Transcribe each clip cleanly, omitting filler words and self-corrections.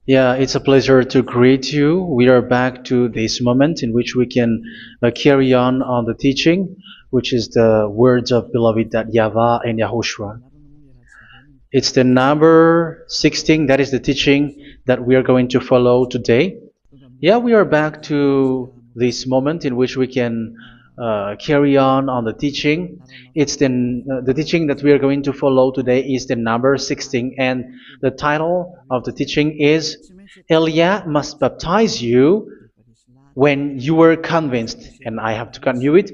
Yeah, it's a pleasure to greet you. We are back to this moment in which we can carry on the teaching, which is the words of beloved that YAHVAH and YAHOSHUA. It's the number 16, that is the teaching that we are going to follow today. Yeah, we are back to this moment in which we can carry on the teaching. It's the teaching that we are going to follow today is the number 16, and the title of the teaching is Elia must baptize you when you were convinced, and I have to continue it,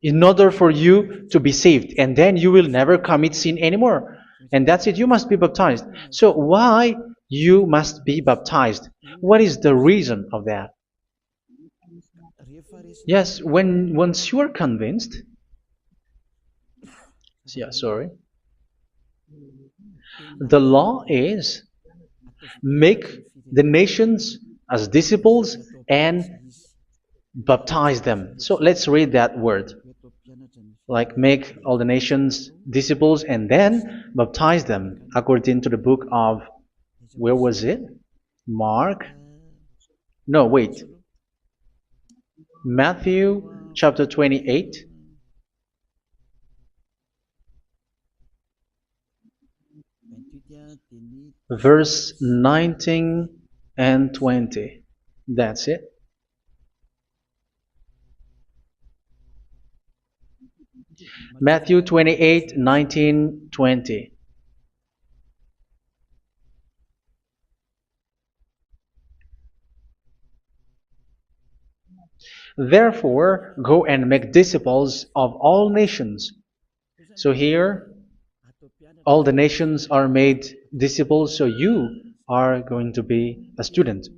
in order for you to be saved, and then you will never commit sin anymore. And that's it, you must be baptized. So why you must be baptized? What is the reason of that? Yes, once you are convinced, yeah, sorry, the law is make the nations as disciples and baptize them. So let's read that word. Like make all the nations disciples and then baptize them according to the book of, where was it? Mark? No, wait. Matthew chapter 28. Verse 19 and 20. That's it. Matthew 28, 19, 20. Therefore, go and make disciples of all nations. So here, all the nations are made disciples, so you are going to be a student.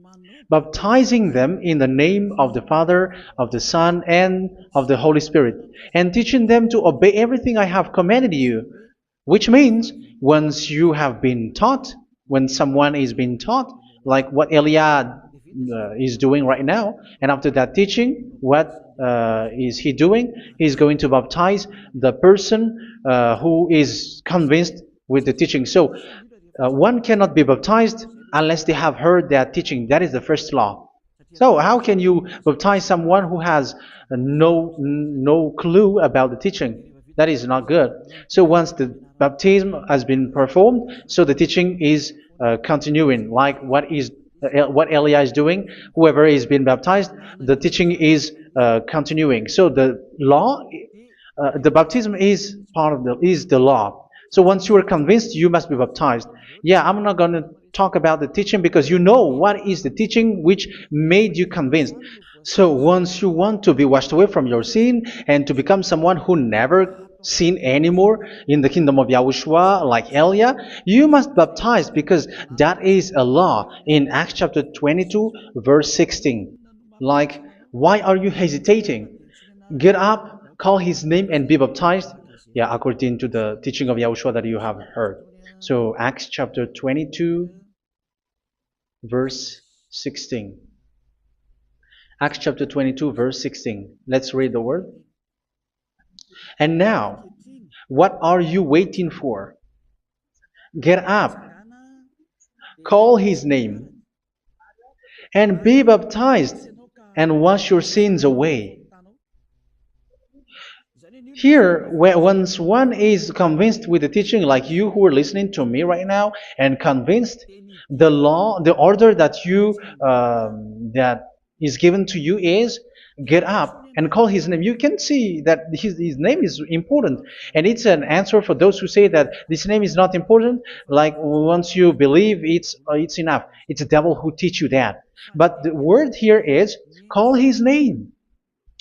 Baptizing them in the name of the Father, of the Son, and of the Holy Spirit, and teaching them to obey everything I have commanded you. Which means, once you have been taught, when someone is being taught, like what Elia is doing right now, and after that teaching, what is he doing? He's going to baptize the person who is convinced with the teaching. So one cannot be baptized unless they have heard that teaching. That is the first law. So how can you baptize someone who has no clue about the teaching? That is not good. So once the baptism has been performed, so the teaching is continuing. Like what Elia is doing, whoever is being baptized, the teaching is continuing. So the law, the baptism is part of the law. So once you are convinced, you must be baptized. Yeah, I'm not going to talk about the teaching because you know what is the teaching which made you convinced. So once you want to be washed away from your sin and to become someone who never sin anymore in the kingdom of YAHOSHUA, like Elia, you must baptize because that is a law in Acts chapter 22, verse 16. Like, why are you hesitating? Get up, call his name, and be baptized. Yeah, according to the teaching of YAHOSHUA that you have heard. So Acts chapter 22, verse 16. Acts chapter 22, verse 16. Let's read the word. And now, what are you waiting for? Get up, call his name, and be baptized, and wash your sins away. Here, once one is convinced with the teaching, like you who are listening to me right now, and convinced, the law, the order that that is given to you is get up and call his name. You can see that his name is important, and it's an answer for those who say that this name is not important. Like once you believe, it's enough. It's the devil who teach you that. But the word here is call his name.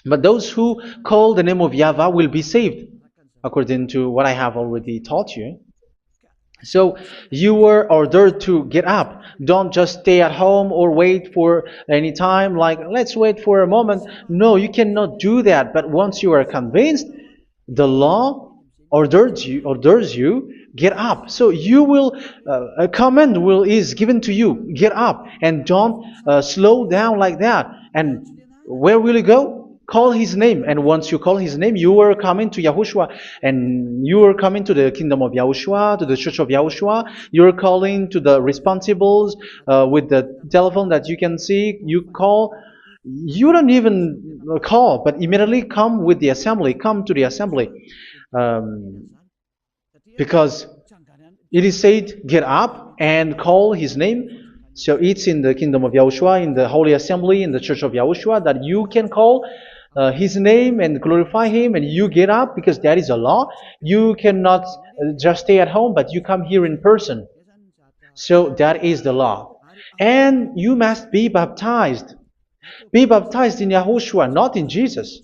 But those who call the name of YAHVAH will be saved, according to what I have already taught you. So you were ordered to get up. Don't just stay at home or wait for any time, like let's wait for a moment. No, you cannot do that. But once you are convinced, the law orders you get up. So you will a command is given to you, get up, and don't slow down like that. And where will you go? call his name. And once you call his name, you are coming to Yahushua. And you are coming to the kingdom of Yahushua, to the church of Yahushua. You're calling to the responsibles with the telephone that you can see. You call. You don't even call, but immediately come with the assembly. Come to the assembly. Um, because it is said, get up and call his name. So it's in the kingdom of Yahushua, in the holy assembly, in the church of Yahushua, that you can call his name and glorify him, and you get up, because that is a law. You cannot just stay at home, but you come here in person. So that is the law. And you must be baptized. Be baptized in Yahushua, not in Jesus.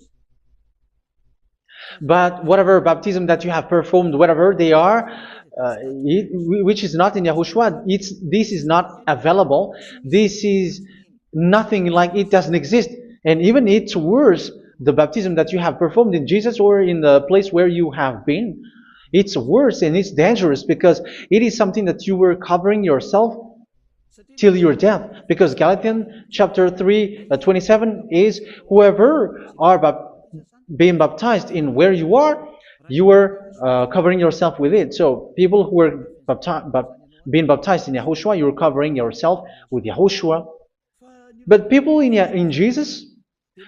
But whatever baptism that you have performed, whatever they are, which is not in Yahushua, this is not available. This is nothing, like it doesn't exist. And even it's worse, the baptism that you have performed in Jesus or in the place where you have been. It's worse and it's dangerous, because it is something that you were covering yourself till your death. Because Galatians chapter 3, 27 is, whoever are being baptized in where you are covering yourself with it. So people who were being baptized in Yahushua, you're covering yourself with Yahushua. But people in Jesus,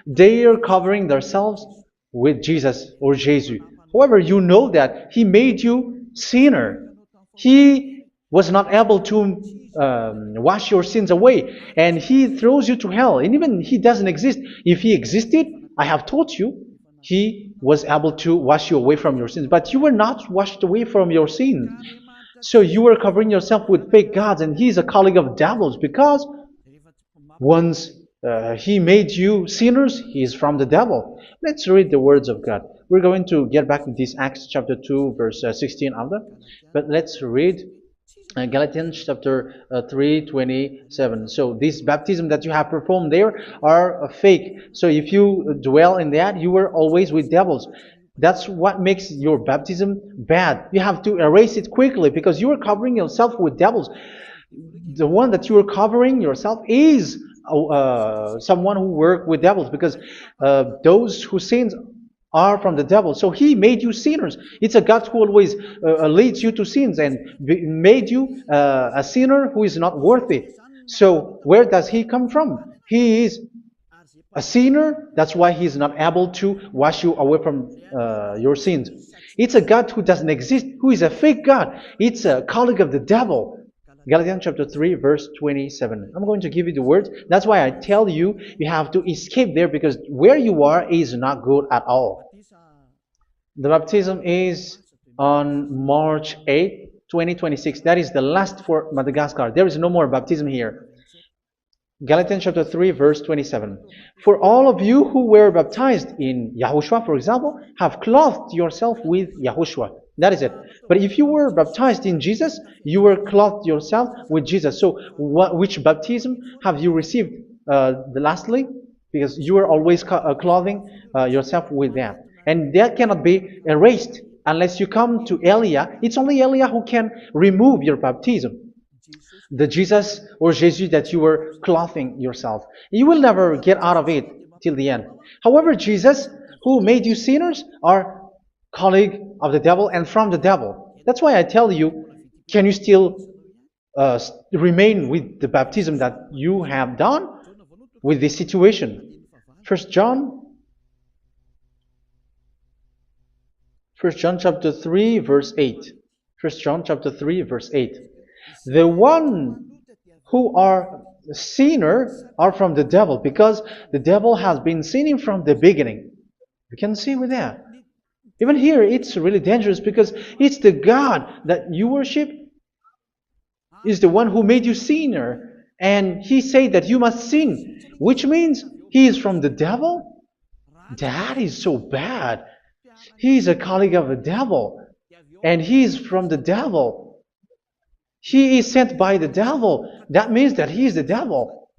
they are covering themselves with Jesus or Jesus. However, you know that He made you sinner. He was not able to wash your sins away, and He throws you to hell. And even He doesn't exist. If He existed, I have taught you, He was able to wash you away from your sins. But you were not washed away from your sins. So you were covering yourself with fake gods, and He is a colleague of devils, because once He made you sinners, He is from the devil. Let's read the words of God. We're going to get back to this Acts chapter 2, verse 16 after. But let's read Galatians chapter 3, 27. So this baptism that you have performed there are fake. So if you dwell in that, you were always with devils. That's what makes your baptism bad. You have to erase it quickly, because you are covering yourself with devils. The one that you are covering yourself is someone who works with devils, because those who sin are from the devil. So He made you sinners. It's a God who always leads you to sins, and made you a sinner who is not worthy. So where does He come from? He is a sinner. That's why He is not able to wash you away from your sins. It's a God who doesn't exist, who is a fake God. It's a colleague of the devil. Galatians chapter 3, verse 27. I'm going to give you the words. That's why I tell you, you have to escape there, because where you are is not good at all. The baptism is on March 8, 2026. That is the last for Madagascar. There is no more baptism here. Galatians chapter 3, verse 27. For all of you who were baptized in Yahushua, for example, have clothed yourself with Yahushua. That is it. But if you were baptized in Jesus, you were clothed yourself with Jesus. So which baptism have you received lastly? Because you are always clothing yourself with that. And that cannot be erased unless you come to Eliah. It's only Eliah who can remove your baptism. The Jesus or Jesus that you were clothing yourself. You will never get out of it till the end. However, Jesus, who made you sinners, are colleague of the devil and from the devil. That's why I tell you, can you still remain with the baptism that you have done with this situation? First John chapter 3, verse 8. First John chapter 3, verse 8. The one who are sinner are from the devil, because the devil has been sinning from the beginning. You can see with that. Even here, it's really dangerous, because it's the God that you worship is the one who made you sinner, and He said that you must sin, which means He is from the devil. That is so bad. He is a colleague of the devil, and He is from the devil. He is sent by the devil. That means that He is the devil.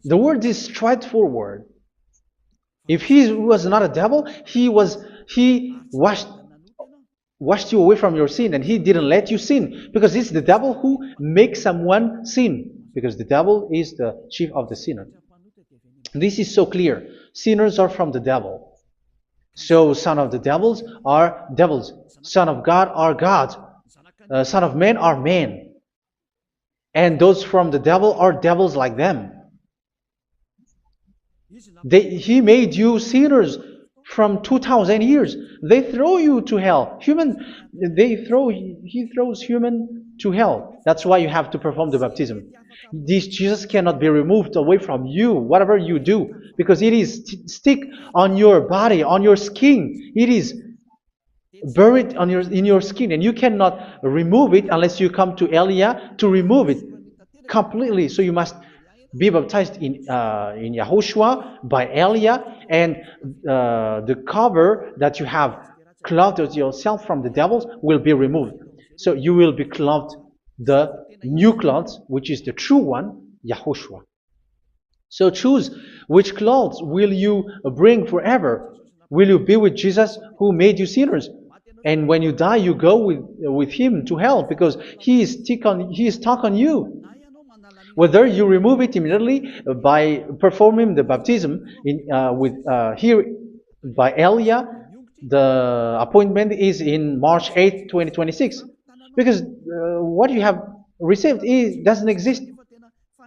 The word is straightforward. If He was not a devil, He washed you away from your sin, and He didn't let you sin, because it's the devil who makes someone sin, because the devil is the chief of the sinner. This is so clear. Sinners are from the devil. So son of the devils are devils. Son of God are gods. Son of men are men. And those from the devil are devils like them. He made you sinners from 2,000 years. They throw you to hell. He throws human to hell. That's why you have to perform the baptism. This Jesus cannot be removed away from you, whatever you do, because it is stick on your body, on your skin. It is buried in your skin, and you cannot remove it unless you come to Elia to remove it completely. So you must be baptized in YAHOSHUA by Elia, and the cover that you have clothed yourself from the devils will be removed. So you will be clothed the new clothes, which is the true one, YAHOSHUA. So choose which clothes will you bring forever. Will you be with Jesus who made you sinners? And when you die, you go with him to hell because he is stuck on you. Whether you remove it immediately by performing the baptism here by Elia, the appointment is in March 8, 2026. Because what you have received doesn't exist.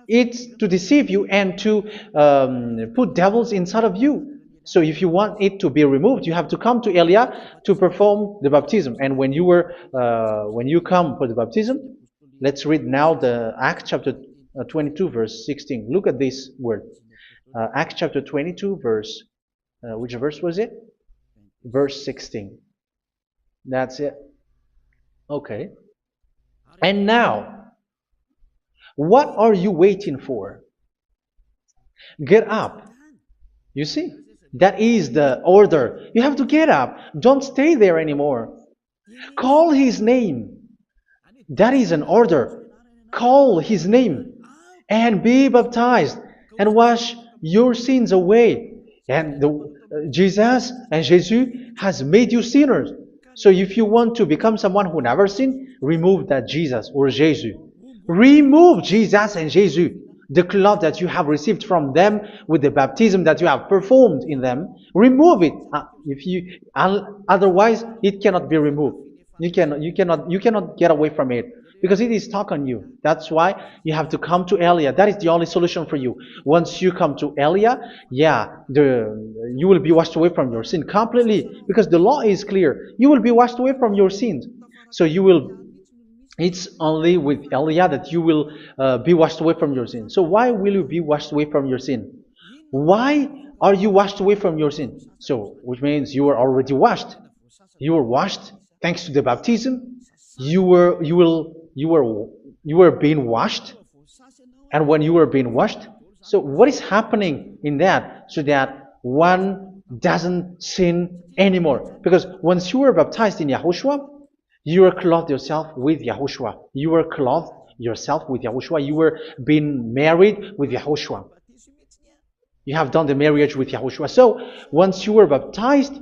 It's to deceive you and to put devils inside of you. So if you want it to be removed, you have to come to Elia to perform the baptism. And when you come for the baptism, let's read now the Acts chapter 22 verse 16. Look at this word. Acts chapter 22 verse, which verse was it? Verse 16. That's it. Okay. And now, what are you waiting for? Get up. You see? That is the order. You have to get up. Don't stay there anymore. Call his name. That is an order. Call his name and be baptized and wash your sins away. And Jesus has made you sinners. So if you want to become someone who never sinned, remove that Jesus or Jesus. Remove Jesus and Jesus, the cloth that you have received from them with the baptism that you have performed in them. Remove it. Otherwise, it cannot be removed. You cannot get away from it because it is stuck on you. That's why you have to come to Elia. That is the only solution for you. Once you come to Elia, you will be washed away from your sin completely because the law is clear. You will be washed away from your sins. So it's only with Elia that you will be washed away from your sin. So why will you be washed away from your sin? Why are you washed away from your sin? So, which means you are already washed. You were washed thanks to the baptism. You were being washed, and when you were being washed, so what is happening in that? So that one doesn't sin anymore. Because once you were baptized in YAHOSHUA, you were clothed yourself with YAHOSHUA. You were clothed yourself with YAHOSHUA. You were being married with YAHOSHUA. You have done the marriage with YAHOSHUA. So once you were baptized,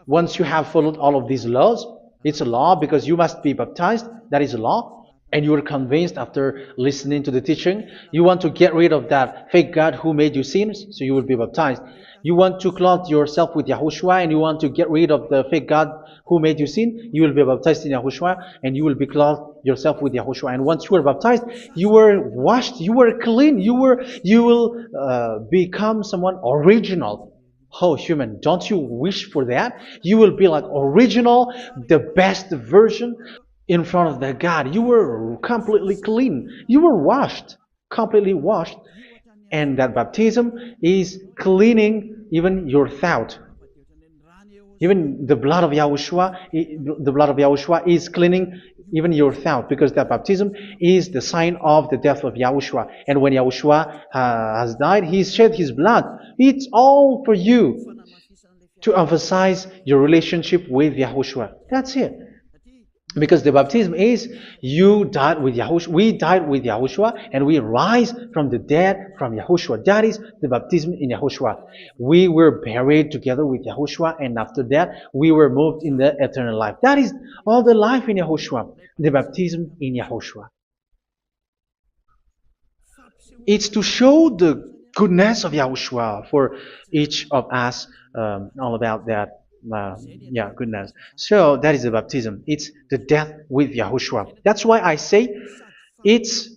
once you have followed all of these laws, it's a law because you must be baptized. That is a law. And you are convinced after listening to the teaching, you want to get rid of that fake God who made you sinners, so you will be baptized. You want to clothe yourself with YAHOSHUA and you want to get rid of the fake God who made you sin, you will be baptized in YAHOSHUA and you will be clothed yourself with YAHOSHUA. And once you are baptized, you were washed, you were clean, you will become someone original. Oh, human, don't you wish for that? You will be like original, the best version in front of the God. You were completely clean. You were washed, completely washed. And that baptism is cleaning even your thought. Even the blood of YAHOSHUA is cleaning even your thought, because that baptism is the sign of the death of YAHOSHUA. And when YAHOSHUA has died, he shed his blood. It's all for you to emphasize your relationship with YAHOSHUA. That's it. Because the baptism is you died with YAHOSHUA, we died with YAHOSHUA, and we rise from the dead from YAHOSHUA. That is the baptism in YAHOSHUA. We were buried together with YAHOSHUA, and after that we were moved in the eternal life. That is all the life in YAHOSHUA, the baptism in YAHOSHUA. It's to show the goodness of Yahushua for each of us, all about that. Yeah, goodness. So that is the baptism. It's the death with Yahushua. That's why I say it's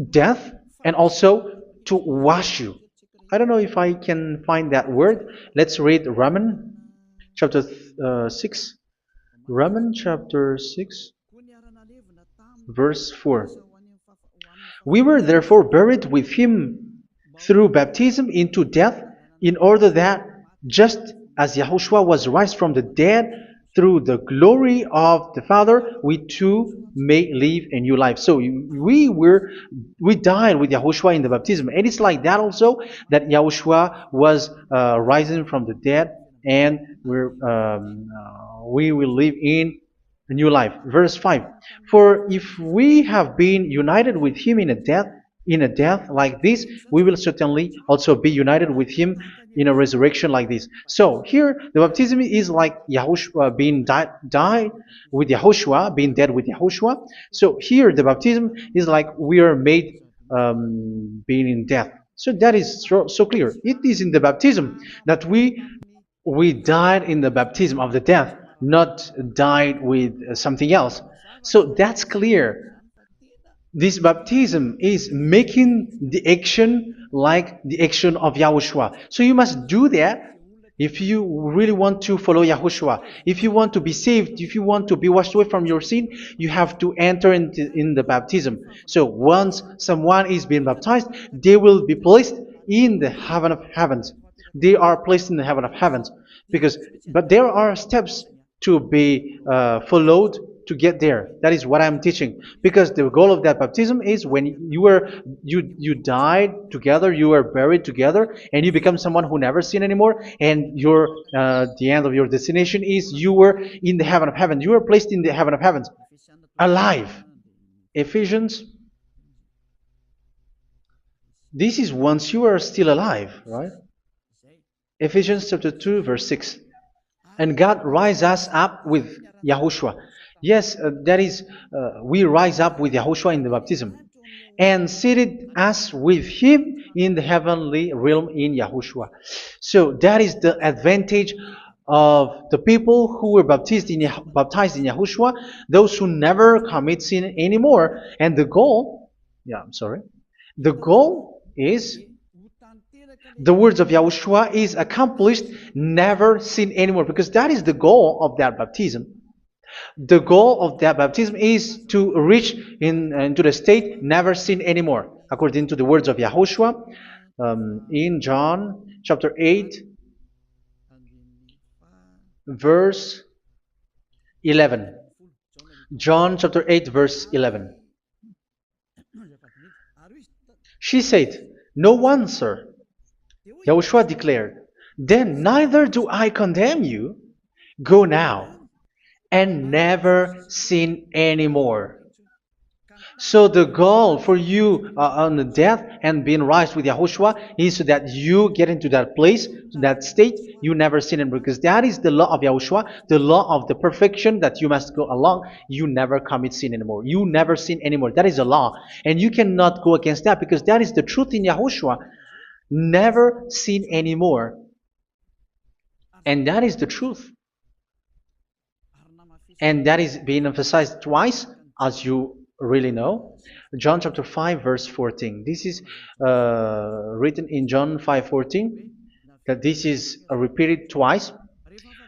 death and also to wash you. I don't know if I can find that word. Let's read Romans chapter 6. Romans chapter 6, verse 4. We were therefore buried with him through baptism into death, in order that, just as Yahushua was raised from the dead through the glory of the Father, we too may live a new life. So we died with Yahushua in the baptism, and it's like that also that Yahushua was rising from the dead, and we will live in a new life. Verse 5. For if we have been united with him in a death like this, we will certainly also be united with him in a resurrection like this. So here the baptism is like Yahushua being died with Yahushua, being dead with Yahushua. So here the baptism is like we are made being in death. So that is so clear. It is in the baptism that we died in the baptism of the death, not died with something else. So that's clear. This baptism is making the action like the action of Yahushua. So you must do that if you really want to follow Yahushua. If you want to be saved, if you want to be washed away from your sin, you have to enter in the baptism. So once someone is being baptized, they will be placed in the heaven of heavens. They are placed in the heaven of heavens, but there are steps to be followed to get there. That is what I'm teaching, because the goal of that baptism is when you died together, you were buried together, and you become someone who never sin anymore, and the end of your destination is you were in the heaven of heaven. You were placed in the heaven of heavens, alive. Ephesians. This is once you are still alive, right? Ephesians chapter 2, verse 6. And God rise us up with Yahushua. Yes, that is, we rise up with Yahushua in the baptism. And seated us with him in the heavenly realm in Yahushua. So that is the advantage of the people who were baptized in Yahushua, those who never commit sin anymore. And the goal, the goal is the words of Yahushua is accomplished, never sin anymore, because that is the goal of that baptism. The goal of that baptism is to reach into the state never sin anymore, according to the words of Yahushua in John chapter 8, verse 11. John chapter 8, verse 11. She said, "No one, sir." Yahushua declared, "Then neither do I condemn you. Go now and never sin anymore." So the goal for you on the death and being raised with Yahushua is so that you get into that place, to that state, you never sin anymore. Because that is the law of Yahushua, the law of the perfection that you must go along. You never commit sin anymore. You never sin anymore. That is a law. And you cannot go against that, because that is the truth in Yahushua. Never sin anymore. And that is the truth. And that is being emphasized twice, as you really know. John chapter 5, verse 14. This is written in John 5:14, that this is repeated twice.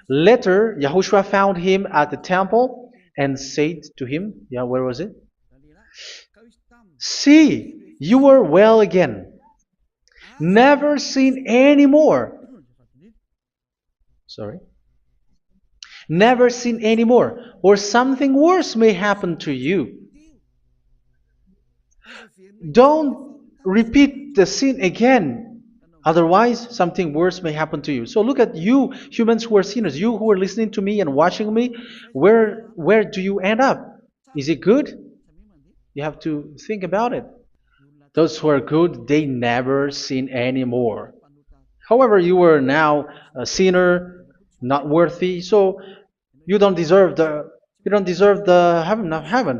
Later, Yahushua found him at the temple and said to him, where was it? "See, you are well again. Never sin anymore." Never sin anymore, or something worse may happen to you. Don't repeat the sin again. Otherwise, something worse may happen to you. So look at you, humans who are sinners, you who are listening to me and watching me. Where do you end up? Is it good? You have to think about it. Those who are good, they never sin anymore. However, you are now a sinner, not worthy, so you don't deserve the heaven of heaven.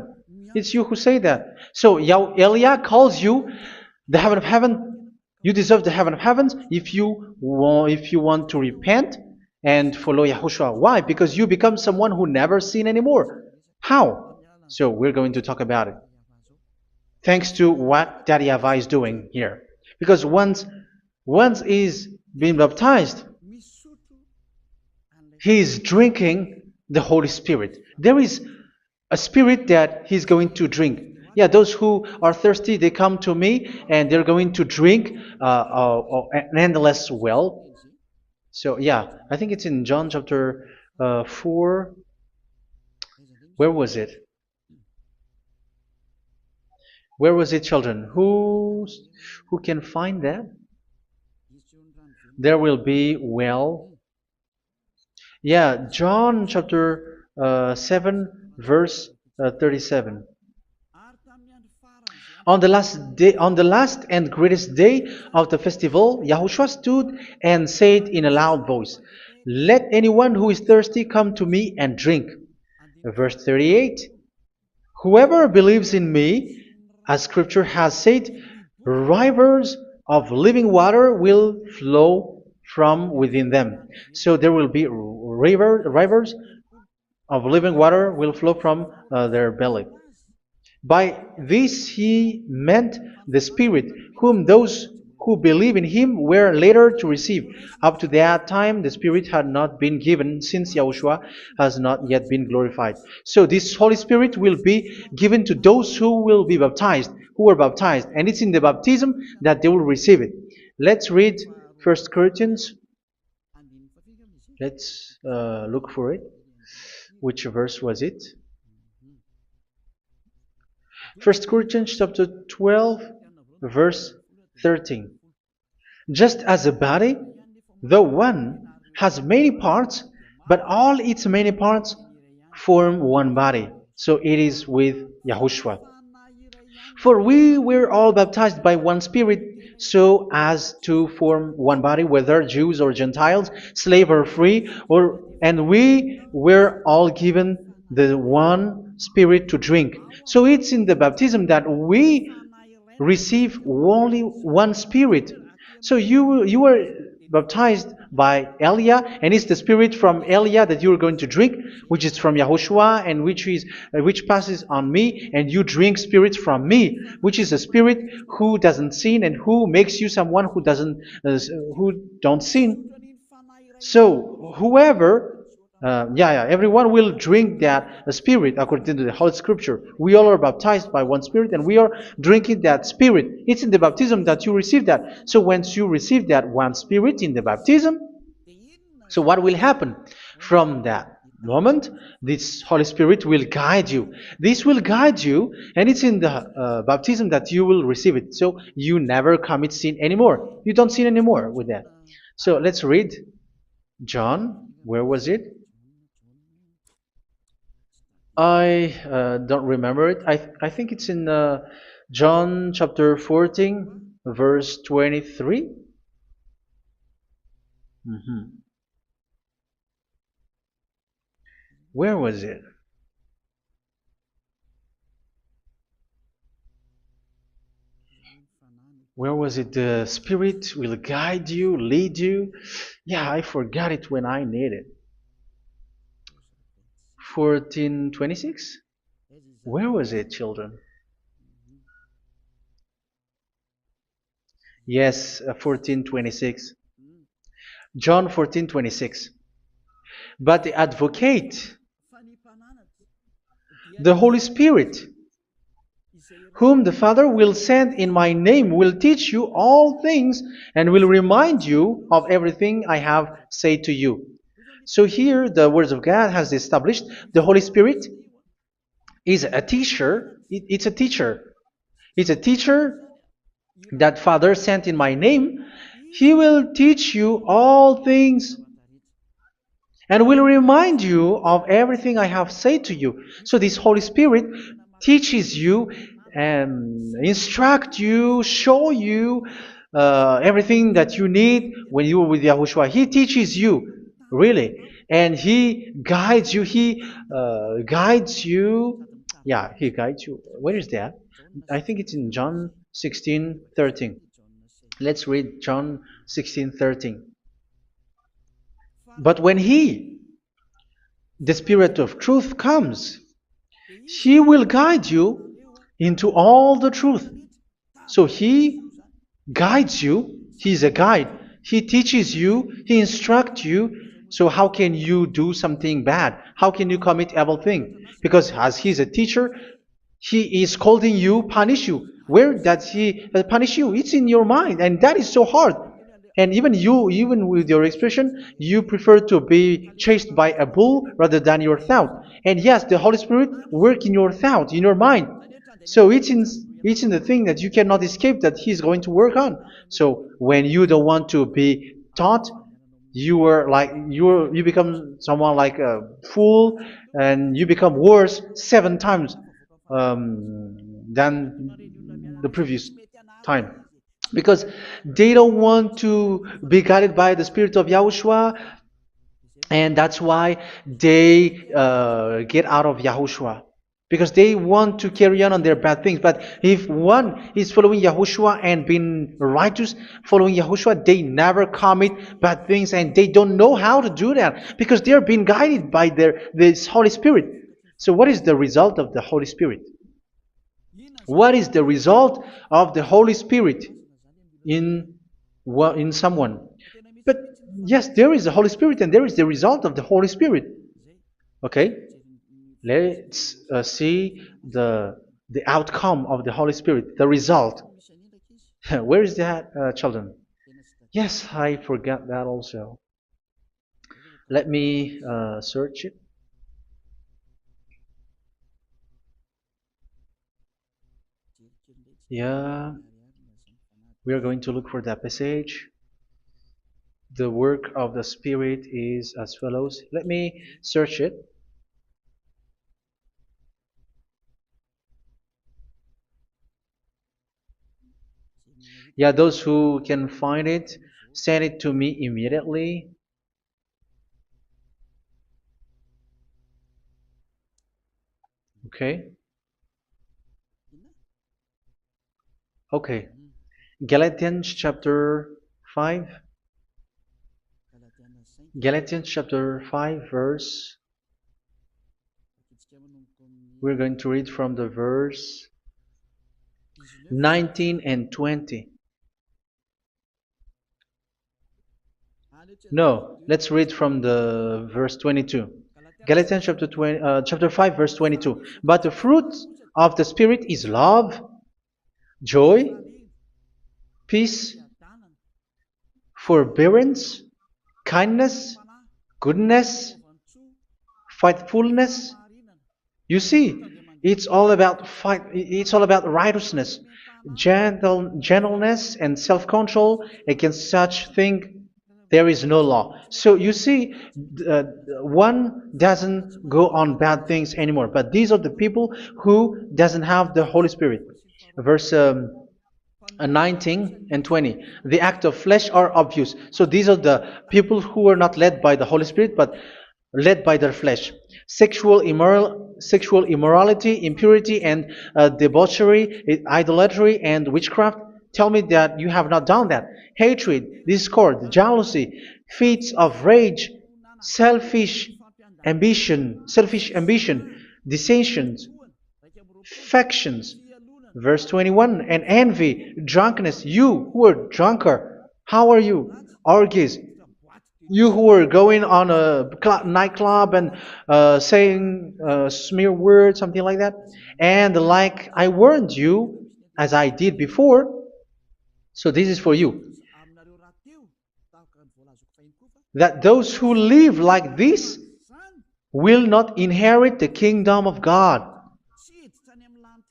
It's you who say that. So Eliah calls you the heaven of heaven You deserve the heaven of heavens if you want to repent and follow Yahushua. Why? Because you become someone who never sin anymore. How? So we're going to talk about it. Thanks to what Daddy YAHVAH is doing here. Because once he's being baptized, he is drinking the Holy Spirit. There is a spirit that he's going to drink. Yeah, those who are thirsty, they come to me and they're going to drink an endless well. So yeah, I think it's in John chapter 4. Where was it? Where was it, children? Who can find that? There will be well. Yeah, John chapter 7, verse 37. On the last day, on the last and greatest day of the festival, Yahushua stood and said in a loud voice, "Let anyone who is thirsty come to me and drink." Verse 38. Whoever believes in me, as Scripture has said, rivers of living water will flow from within them. So there will be rivers of living water will flow from their belly. By this he meant the Spirit, whom those who believe in him were later to receive. Up to that time, the Spirit had not been given, since Yahushua has not yet been glorified. So this Holy Spirit will be given to those who will be baptized, who were baptized. And it's in the baptism that they will receive it. Let's read 1 Corinthians. Let's look for it. Which verse was it? 1 Corinthians chapter 12, verse 13. Just as a body, though one, has many parts, but all its many parts form one body. So it is with Yahushua. For we were all baptized by one Spirit, so as to form one body, whether Jews or Gentiles, slave or free, and we were all given the one Spirit to drink. So it's in the baptism that we receive only one Spirit. So you were baptized by Elia, and it's the Spirit from Elia that you are going to drink, which is from Yahushua, and which passes on me, and you drink Spirit from me, which is a Spirit who doesn't sin and who makes you someone who don't sin. So everyone will drink that Spirit according to the Holy Scripture. We all are baptized by one Spirit, and we are drinking that Spirit. It's in the baptism that you receive that. So once you receive that one Spirit in the baptism, so what will happen? From that moment, this Holy Spirit will guide you. This will guide you, and it's in the baptism that you will receive it. So you never commit sin anymore. You don't sin anymore with that. So let's read John. Where was it? I don't remember it. I think it's in John chapter 14, verse 23. Where was it? Where was it? The Spirit will guide you, lead you. Yeah, I forgot it when I need it. 14:26? Where was it, children? Yes, 14:26. John 14:26. But the advocate, the Holy Spirit, whom the Father will send in my name, will teach you all things and will remind you of everything I have said to you. So here the words of God has established the Holy Spirit is a teacher. It's a teacher. It's a teacher that Father sent in my name. He will teach you all things and will remind you of everything I have said to you. So this Holy Spirit teaches you and instruct you, show you everything that you need when you are with Yahushua. He teaches you, really. And He guides you. He guides you. Yeah, He guides you. Where is that? I think it's in John 16:13. Let's read John 16:13. But when He, the Spirit of truth, comes, He will guide you into all the truth. So He guides you. He's a guide. He teaches you. He instructs you. So how can you do something bad? How can you commit evil thing? Because as He's a teacher, He is scolding you, punish you. Where does He punish you? It's in your mind, and that is so hard. And even you, even with your expression, you prefer to be chased by a bull rather than your thought. And yes, the Holy Spirit work in your thought, in your mind. So it's in the thing that you cannot escape that He's going to work on. So when you don't want to be taught, you become someone like a fool, and you become worse 7 times than the previous time, because they don't want to be guided by the Spirit of Yahushua, and that's why they get out of Yahushua, because they want to carry on their bad things. But if one is following Yahushua and being righteous, following Yahushua, they never commit bad things, and they don't know how to do that because they're being guided by this Holy Spirit. So what is the result of the Holy Spirit? What is the result of the Holy Spirit in someone? But yes, there is the Holy Spirit, and there is the result of the Holy Spirit. Okay, let's see the outcome of the Holy Spirit, the result. Where is that, children? Yes, I forgot that also. Let me search it. Yeah, we are going to look for that passage. The work of the Spirit is as follows. Let me search it. Yeah, those who can find it, send it to me immediately. Okay. Okay. Galatians chapter 5. Galatians chapter 5 verse. We're going to read from the verse 19 and 20. No, let's read from the verse 22. Galatians chapter 5 verse 22. But the fruit of the Spirit is love, joy, peace, forbearance, kindness, goodness, faithfulness. You see, it's all about fight. It's all about righteousness, gentleness, and self-control. Against such thing, there is no law. So you see, one doesn't go on bad things anymore. But these are the people who doesn't have the Holy Spirit. Verse 19 and 20. The act of flesh are obvious. So these are the people who are not led by the Holy Spirit, but led by their flesh. Sexual immorality, impurity, and debauchery, idolatry, and witchcraft. Tell me that you have not done that. Hatred, discord, jealousy, fits of rage, selfish ambition, dissensions, factions. Verse 21, and envy, drunkenness. You who are drunkard, how are you? Orgies. You who are going on a nightclub and saying smear words, something like that. And like I warned you, as I did before, so this is for you, that those who live like this will not inherit the kingdom of God.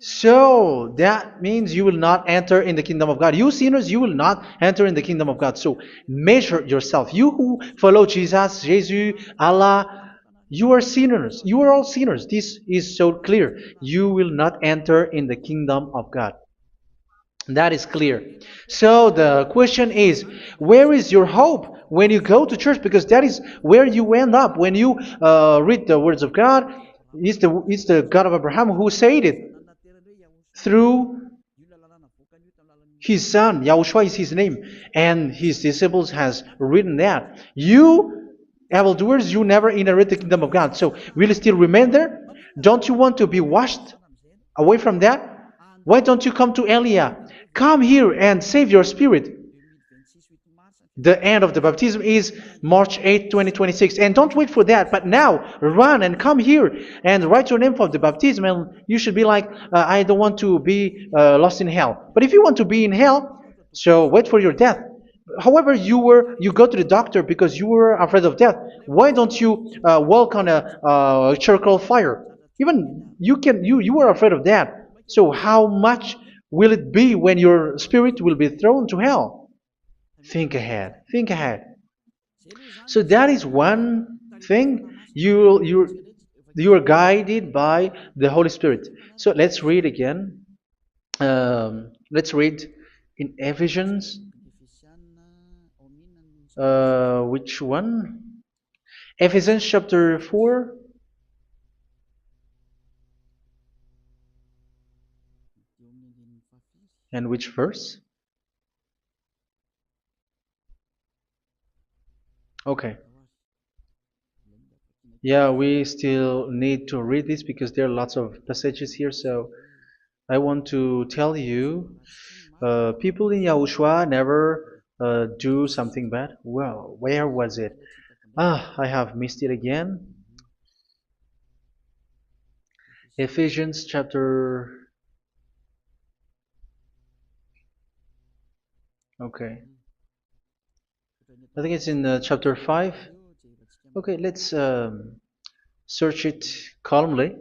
So that means you will not enter in the kingdom of God. You sinners, you will not enter in the kingdom of God. So measure yourself. You who follow Jesus, Allah, you are sinners. You are all sinners. This is so clear. You will not enter in the kingdom of God. That is clear. So the question is, where is your hope when you go to church? Because that is where you end up. When you read the words of God, it's the God of Abraham who said it. Through His son, Yahushua is his name, and his disciples has written that. You, evildoers, you never inherit the kingdom of God. So will you still remain there? Don't you want to be washed away from that? Why don't you come to Elia? Come here and save your spirit. The end of the baptism is March 8, 2026. And don't wait for that, but now run and come here and write your name for the baptism. And you should be like, I don't want to be lost in hell. But if you want to be in hell, so wait for your death. However, you go to the doctor because you were afraid of death. Why don't you walk on a charcoal fire? Even you were afraid of that. So how much will it be when your spirit will be thrown to hell? Think ahead. Think ahead. So that is one thing. You are guided by the Holy Spirit. So let's read again. Let's read in Ephesians. Which one? Ephesians chapter 4. And which verse? Okay. Yeah, we still need to read this because there are lots of passages here. So I want to tell you, people in Yahushua never do something bad. Well, where was it? I have missed it again. Ephesians chapter. Okay. I think it's in chapter 5. Okay, let's search it calmly.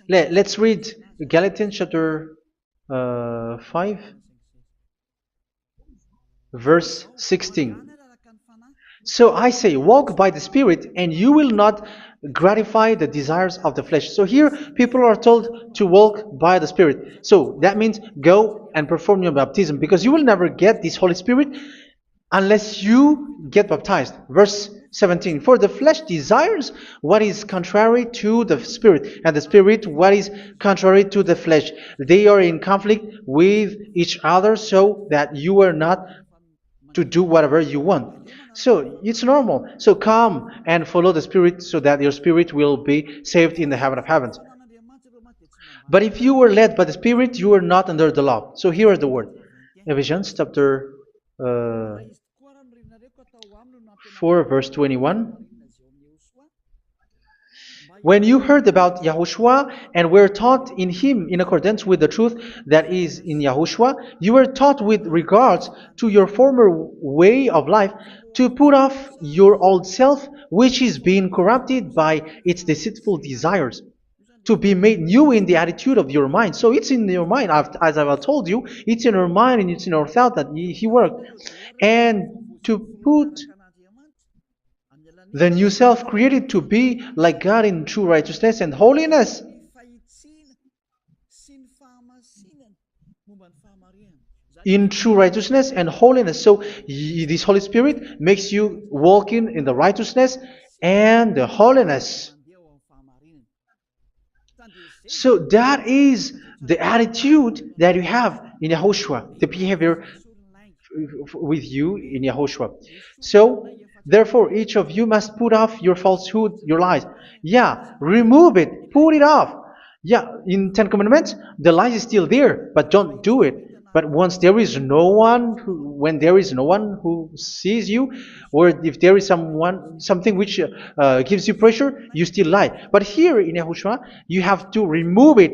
Let's read Galatians chapter 5, verse 16. So I say, walk by the Spirit, and you will not gratify the desires of the flesh. So here, people are told to walk by the Spirit. So that means go and perform your baptism, because you will never get this Holy Spirit unless you get baptized. Verse 17. For the flesh desires what is contrary to the Spirit, and the Spirit what is contrary to the flesh. They are in conflict with each other, so that you are not to do whatever you want. So it's normal. So come and follow the Spirit so that your spirit will be saved in the heaven of heavens. But if you were led by the Spirit, you are not under the law. So here is the word. Ephesians chapter 4 verse 21. When you heard about Yahushua and were taught in him in accordance with the truth that is in Yahushua, you were taught with regards to your former way of life to put off your old self, which is being corrupted by its deceitful desires, to be made new in the attitude of your mind. So it's in your mind, as I've told you, it's in your mind and it's in your thought that he worked. And to put the new self created to be like God in true righteousness and holiness. In true righteousness and holiness. So this Holy Spirit makes you walking in the righteousness and the holiness. So that is the attitude that you have in Yahushua, the behavior with you in Yahushua. So therefore, each of you must put off your falsehood, your lies. Yeah, remove it, put it off. Yeah, in Ten Commandments, the lies is still there, but don't do it. But once there is no one, when there is no one who sees you, or if there is something which gives you pressure, you still lie. But here in Yahushua, you have to remove it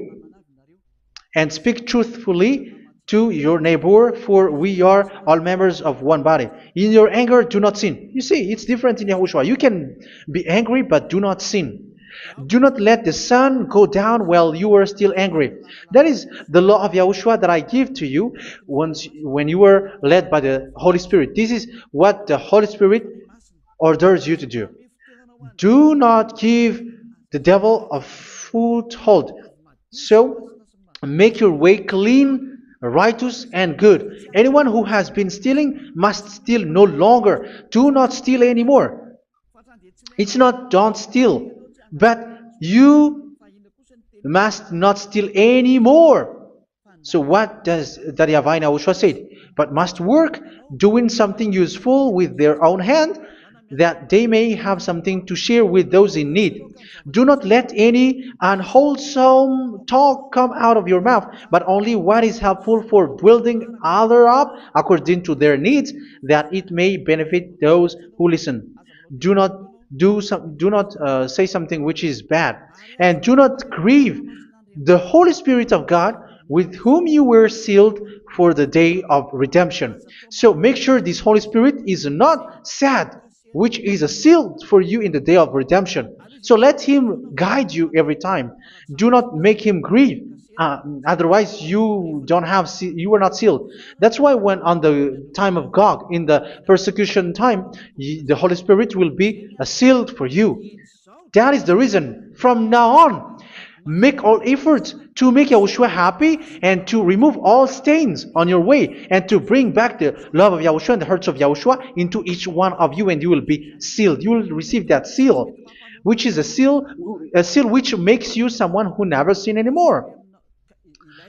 and speak truthfully to your neighbor, for we are all members of one body. In your anger, do not sin. You see, it's different in Yahushua. You can be angry, but do not sin. Do not let the sun go down while you are still angry. That is the law of Yahushua that I give to you when you were led by the Holy Spirit. This is what the Holy Spirit orders you to do. Do not give the devil a foothold. So, make your way clean, righteous, and good. Anyone who has been stealing must steal no longer. Do not steal anymore. It's not don't steal, but you must not steal anymore. So what does the Yahweh YAHOSHUA say? But must work doing something useful with their own hand, that they may have something to share with those in need. Do not let any unwholesome talk come out of your mouth, but only what is helpful for building others up according to their needs, that it may benefit those who listen. Do not do not say something which is bad, and do not grieve the Holy Spirit of God, with whom you were sealed for the day of redemption. So make sure this Holy Spirit is not sad, which is a seal for you in the day of redemption. So let Him guide you every time. Do not make Him grieve. Otherwise, you don't have you are not sealed. That's why when on the time of God, in the persecution time, the Holy Spirit will be a sealed for you. That is the reason. From now on, make all efforts to make Yahushua happy and to remove all stains on your way and to bring back the love of Yahushua and the hearts of Yahushua into each one of you, and you will be sealed. You will receive that seal, which is a seal which makes you someone who never sin anymore.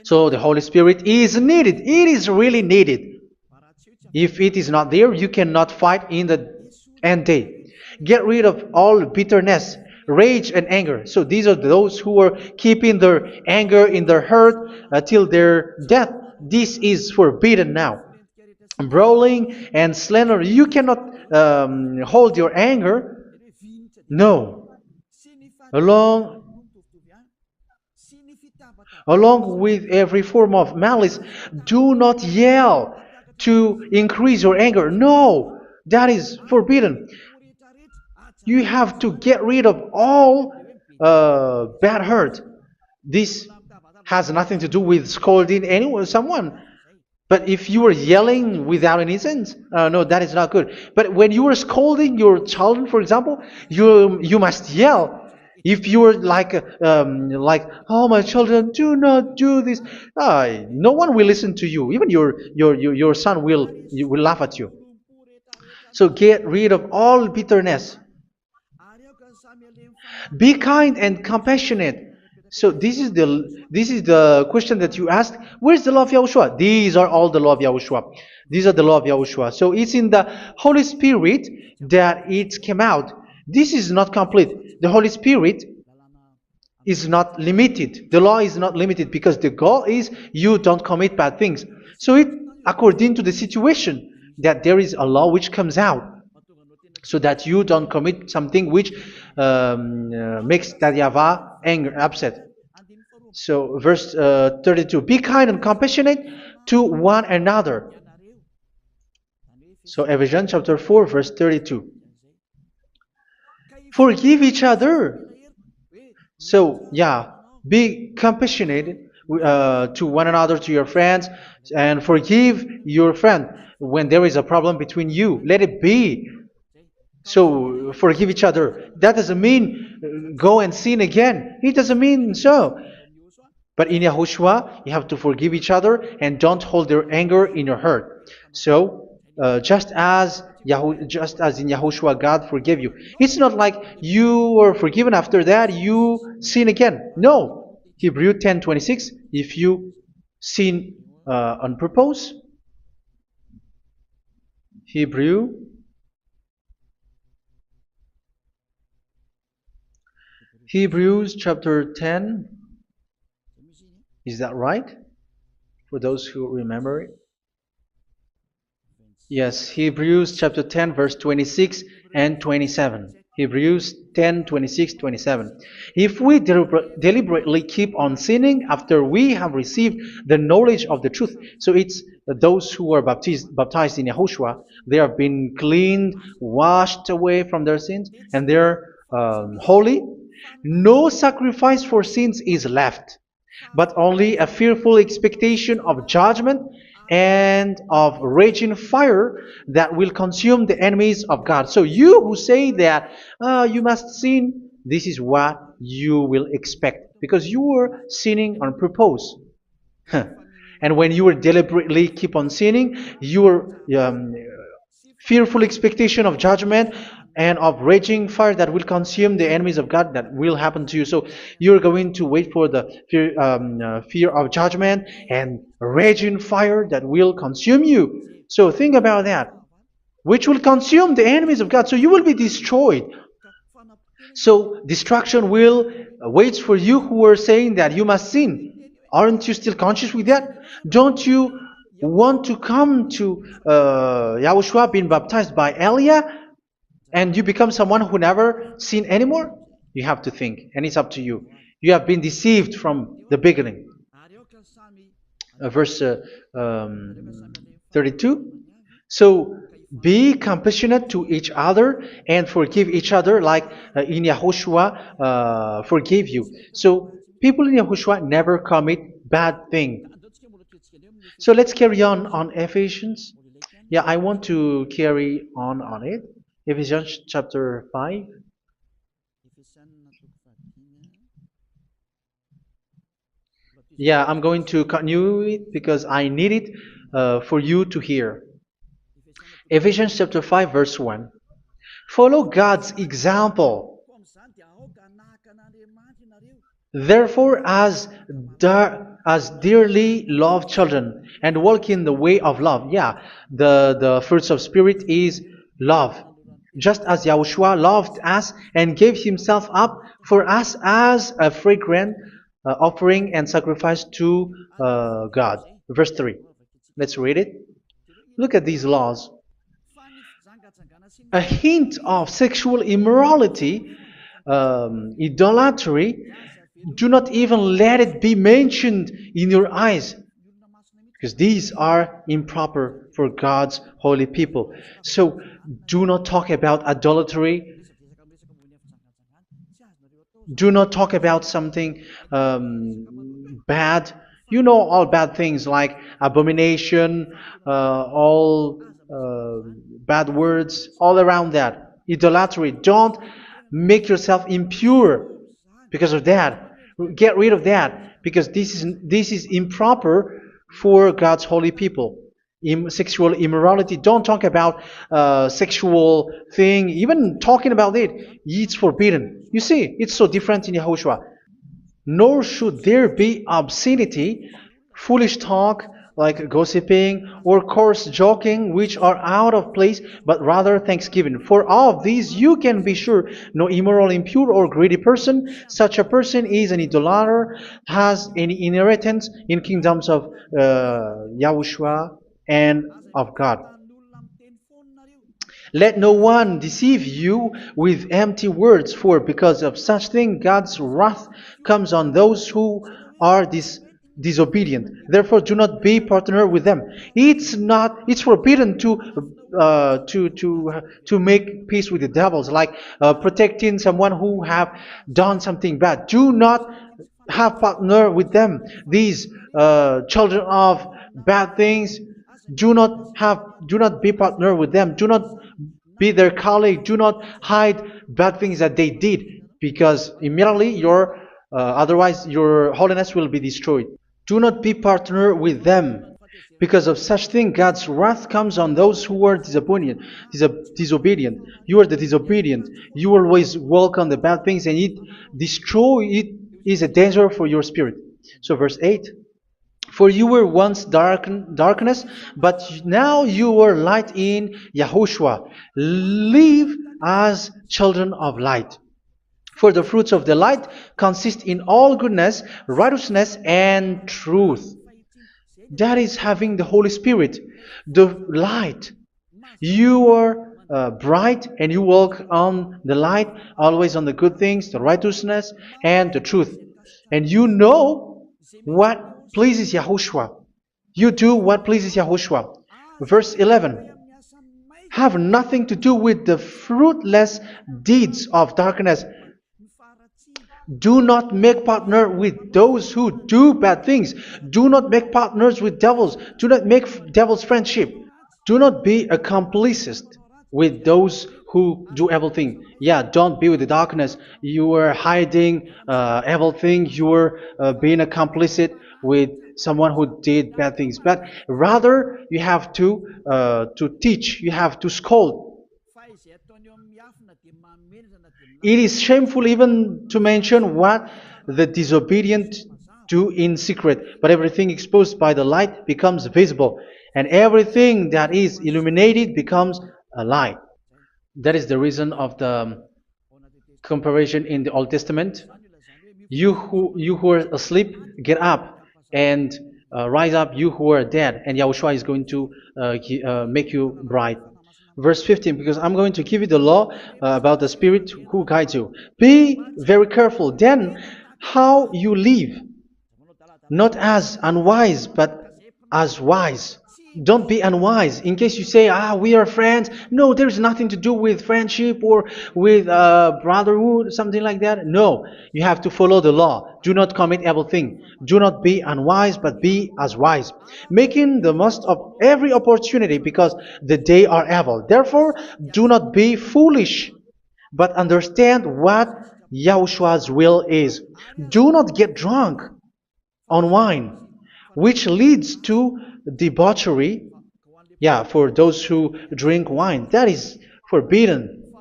So the Holy Spirit is needed. It is really needed. If it is not there, you cannot fight in the end day. Get rid of all bitterness, rage, and anger. So these are those who are keeping their anger in their heart till their death. This is forbidden now. Brawling and slander. You cannot hold your anger. No. Along Along with every form of malice, do not yell to increase your anger. No, that is forbidden. You have to get rid of all bad hurt. This has nothing to do with scolding anyone, someone. But if you are yelling without any sense, no, that is not good. But when you are scolding your children, for example, you must yell. If you are like, oh my children, do not do this, no one will listen to you. Even your son will laugh at you. So get rid of all bitterness. Be kind and compassionate. So this is the question that you asked. Where's the law of Yahushua? These are all the law of Yahushua. These are the law of Yahushua. So it's in the Holy Spirit that it came out. This is not complete. The Holy Spirit is not limited. The law is not limited because the goal is you don't commit bad things. So it according to the situation that there is a law which comes out, so that you don't commit something which makes that YAHVAH anger, upset. So verse 32, be kind and compassionate to one another. So Ephesians chapter 4 verse 32. Forgive each other. So yeah, be compassionate to one another, to your friends, and forgive your friend when there is a problem between you. Let it be. So forgive each other. That doesn't mean go and sin again. It doesn't mean so. But in Yahushua, you have to forgive each other and don't hold their anger in your heart. So just as in Yahushua, God forgave you. It's not like you were forgiven after that you sin again. No. Hebrew 10:26. If you sin on purpose, Hebrews chapter 10. Is that right? For those who remember it. Yes, Hebrews chapter 10 verse 26 and 27. Hebrews 10, 26, 27. If we deliberately keep on sinning after we have received the knowledge of the truth, so it's those who are baptized in Yahushua, they have been cleaned, washed away from their sins, and they're holy. No sacrifice for sins is left, but only a fearful expectation of judgment and of raging fire that will consume the enemies of God. So you who say that you must sin, this is what you will expect, because you were sinning on purpose. And when you will deliberately keep on sinning, you are fearful expectation of judgment and of raging fire that will consume the enemies of God that will happen to you. So you're going to wait for the fear of judgment and raging fire that will consume you. So think about that, which will consume the enemies of God. So you will be destroyed. So destruction will wait for you who are saying that you must sin. Aren't you still conscious with that? Don't you want to come to Yahushua being baptized by Elia and you become someone who never sin anymore? You have to think, and it's up to you. You have been deceived from the beginning. Verse 32. So be compassionate to each other and forgive each other like in Yahushua forgave you. So people in Yahushua never commit bad thing. So let's carry on Ephesians. Yeah, I want to carry on it. Ephesians chapter 5. Yeah, I'm going to continue it because I need it for you to hear. Ephesians chapter 5 verse 1. Follow God's example. Therefore, as dearly loved children, and walk in the way of love. Yeah, the fruits of spirit is love. Just as Yahushua loved us and gave himself up for us as a fragrant offering and sacrifice to God. Verse 3. Let's read it. Look at these laws. A hint of sexual immorality, idolatry, do not even let it be mentioned in your eyes, because these are improper for God's holy people. So do not talk about idolatry. Do not talk about something bad. You know all bad things like abomination, all bad words, all around that. Idolatry. Don't make yourself impure because of that. Get rid of that because this is improper for God's holy people. Sexual immorality. Don't talk about sexual thing. Even talking about it's forbidden. You see, it's so different in Yahushua. Nor should there be obscenity, foolish talk like gossiping or coarse joking, which are out of place, but rather thanksgiving. For of these you can be sure: no immoral, impure, or greedy person, such a person is an idolater, has any inheritance in kingdoms of Yahushua and of God. Let no one deceive you with empty words, for because of such thing God's wrath comes on those who are disobedient. Therefore, do not be partner with them. It's forbidden to make peace with the devils, like protecting someone who have done something bad. Do not have partner with them. These children of bad things. Do not be partner with them. Do not be their colleague. Do not hide bad things that they did, because immediately otherwise your holiness will be destroyed. Do not be partner with them. Because of such thing, God's wrath comes on those who are disobedient. You are the disobedient. You always walk on the bad things, and it is a danger for your spirit. So verse 8. For you were once darkness, but now you are light in Yahushua. Live as children of light. For the fruits of the light consist in all goodness, righteousness, and truth. That is having the Holy Spirit, the light. You are bright and you walk on the light, always on the good things, the righteousness, and the truth. And you know what pleases Yahushua. You do what pleases Yahushua. Verse 11. Have nothing to do with the fruitless deeds of darkness. Do not make partner with those who do bad things. Do not make partners with devils. Do not make devil's friendship. Do not be accomplices with those who do evil things. Yeah, don't be with the darkness. You are hiding evil things. You are being a complicit with someone who did bad things, but rather you have to teach, you have to scold. It is shameful even to mention what the disobedient do in secret, but everything exposed by the light becomes visible, and everything that is illuminated becomes a light. That is the reason of the comparison in the Old Testament. You who are asleep, get up and rise up, you who are dead, and Yahushua is going to make you bright. Verse 15, because I'm going to give you the law about the Spirit who guides you. Be very careful then how you live, not as unwise, but as wise. Don't be unwise. In case you say, we are friends. No, there's nothing to do with friendship or with brotherhood, something like that. No, you have to follow the law. Do not commit evil thing. Do not be unwise, but be as wise, making the most of every opportunity, because the day are evil. Therefore, do not be foolish, but understand what Yahushua's will is. Do not get drunk on wine, which leads to debauchery. Yeah, for those who drink wine, that is forbidden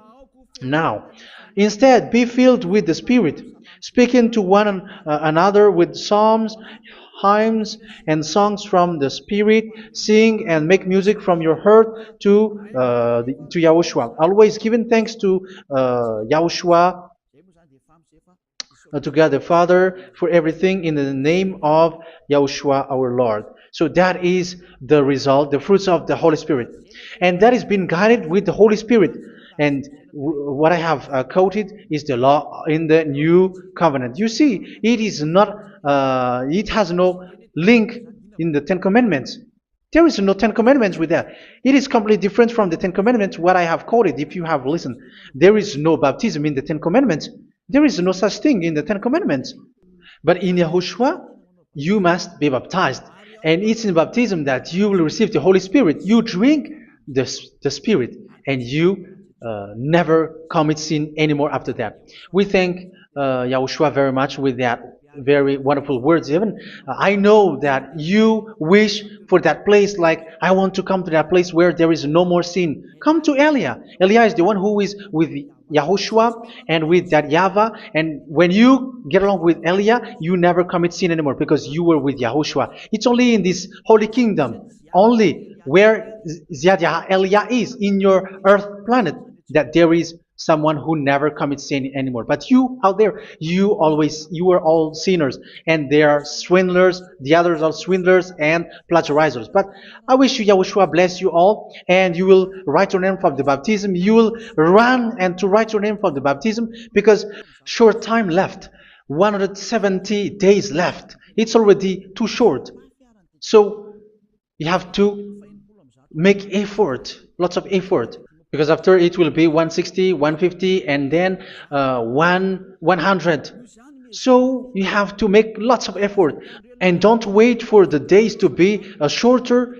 now. Instead, be filled with the Spirit, speaking to one another with psalms, hymns, and songs from the Spirit. Sing and make music from your heart to Yahushua. Always giving thanks to Yahushua, to God the Father, for everything in the name of Yahushua our Lord. So that is the result, the fruits of the Holy Spirit. And that is being guided with the Holy Spirit. And what I have quoted is the law in the new covenant. You see, it is not, it has no link in the Ten Commandments. There is no Ten Commandments with that. It is completely different from the Ten Commandments, what I have quoted, if you have listened. There is no baptism in the Ten Commandments. There is no such thing in the Ten Commandments. But in Yahushua, you must be baptized. And it's in baptism that you will receive the Holy Spirit. You drink the Spirit, and you never commit sin anymore after that. We thank Yahushua very much with that very wonderful words. Even I know that you wish for that place, like, I want to come to that place where there is no more sin. Come to Elia. Elia is the one who is with Yahushua and with that YAHVAH. And when you get along with Elia, you never commit sin anymore, because you were with Yahushua. It's only in this holy kingdom, only where Ziad Elia is, in your earth planet, that there is someone who never commits sin anymore. But you out there, you are all sinners, and they are swindlers. The others are swindlers and plagiarizers. But I wish you, Yahushua, bless you all, and you will write your name for the baptism. You will run and to write your name for the baptism, because short time left, 170 days left. It's already too short. So you have to make effort, lots of effort, because after it will be 160, 150, and then 100. So you have to make lots of effort, and don't wait for the days to be shorter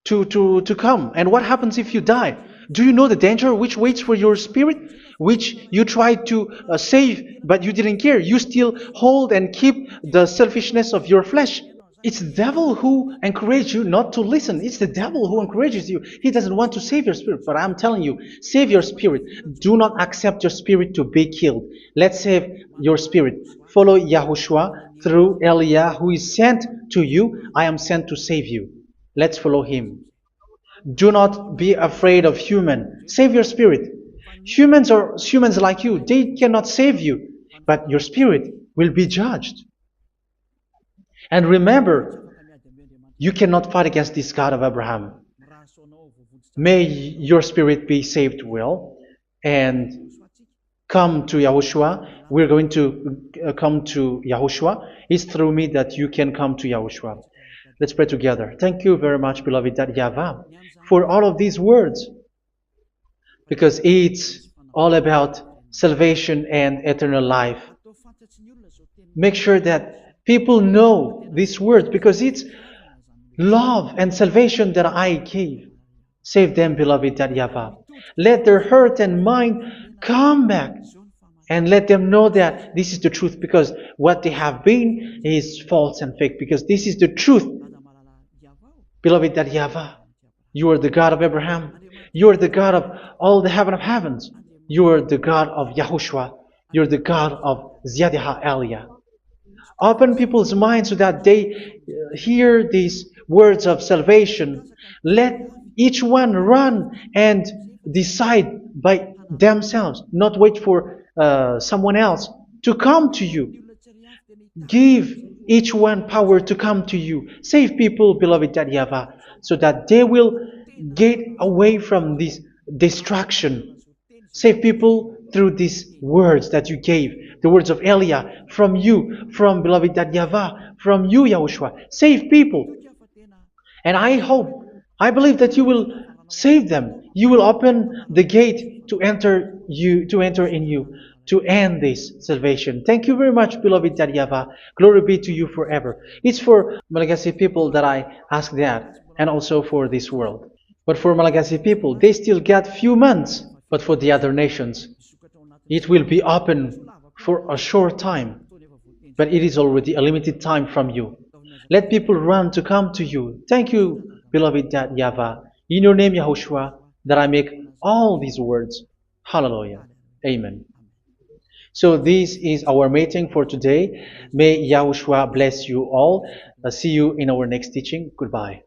to come. And what happens if you die? Do you know the danger which waits for your spirit, which you tried to save, but you didn't care? You still hold and keep the selfishness of your flesh. It's the devil who encourages you not to listen. It's the devil who encourages you. He doesn't want to save your spirit. But I'm telling you, save your spirit. Do not accept your spirit to be killed. Let's save your spirit. Follow Yahushua through Elia, who is sent to you. I am sent to save you. Let's follow him. Do not be afraid of human. Save your spirit. Humans are humans like you. They cannot save you. But your spirit will be judged. And remember, you cannot fight against this God of Abraham. May your spirit be saved well, and come to Yahushua. We're going to come to Yahushua. It's through me that you can come to Yahushua. Let's pray together. Thank you very much, beloved YAHVAH, for all of these words, because it's all about salvation and eternal life. Make sure that people know these words, because it's love and salvation that I gave. Save them, beloved YAHVAH. Let their heart and mind come back And let them know that this is the truth, because what they have been is false and fake, because this is the truth. Beloved, that YAHVAH, you are the God of Abraham. You are the God of all the heaven of heavens. You are the God of YAHOSHUA. You are the God of Ziyadha Aliyah. Open people's minds so that they hear these words of salvation. Let each one run and decide by themselves, not wait for someone else to come to you. Give each one power to come to you. Save people, beloved YAHVAH, so that they will get away from this distraction. Save people through these words that you gave, the words of Elia, from you, from beloved YAHVAH, from you, Yahushua. Save people. And I hope, I believe that you will save them. You will open the gate to enter in you, to end this salvation. Thank you very much, beloved YAHVAH. Glory be to you forever. It's for Malagasy people that I ask that, and also for this world. But for Malagasy people, they still get few months. But for the other nations, it will be open for a short time. But it is already a limited time from you. Let people run to come to you. Thank you, beloved YAHVAH. In your name, Yahushua, that I make all these words. Hallelujah. Amen. So this is our meeting for today. May Yahushua bless you all. See you in our next teaching. Goodbye.